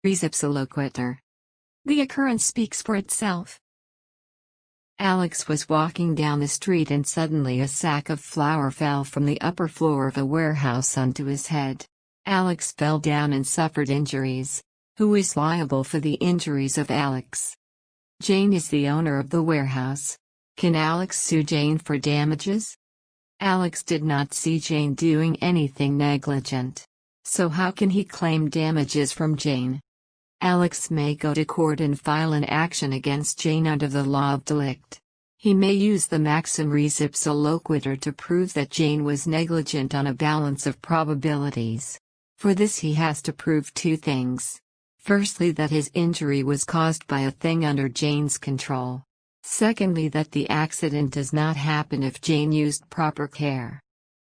Res ipsa loquitur. The occurrence speaks for itself. Alex was walking down the street and suddenly a sack of flour fell from the upper floor of a warehouse onto his head. Alex fell down and suffered injuries. Who is liable for the injuries of Alex? Jane is the owner of the warehouse. Can Alex sue Jane for damages? Alex did not see Jane doing anything negligent. So how can he claim damages from Jane? Alex may go to court and file an action against Jane under the law of delict. He may use the maxim res ipsa loquitur to prove that Jane was negligent on a balance of probabilities. For this he has to prove two things. Firstly, that his injury was caused by a thing under Jane's control. Secondly, that the accident does not happen if Jane used proper care.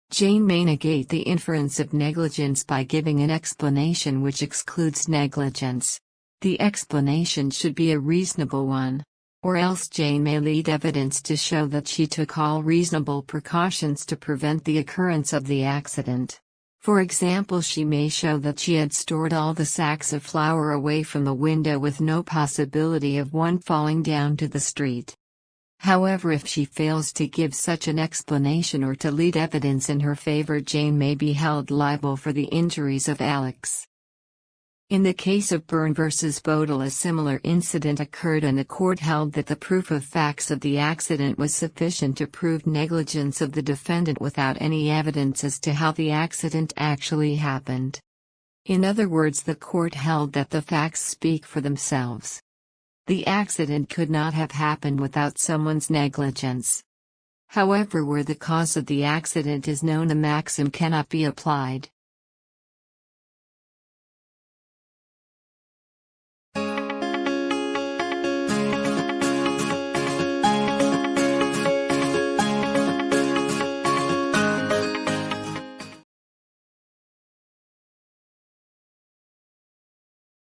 Jane may negate the inference of negligence by giving an explanation which excludes negligence. The explanation should be a reasonable one. Or else Jane may lead evidence to show that she took all reasonable precautions to prevent the occurrence of the accident. For example, she may show that she had stored all the sacks of flour away from the window with no possibility of one falling down to the street. However, if she fails to give such an explanation or to lead evidence in her favor, Jane may be held liable for the injuries of Alex. In the case of Byrne vs. Bodle, a similar incident occurred and the court held that the proof of facts of the accident was sufficient to prove negligence of the defendant without any evidence as to how the accident actually happened. In other words, the court held that the facts speak for themselves. The accident could not have happened without someone's negligence. However, where the cause of the accident is known, the maxim cannot be applied.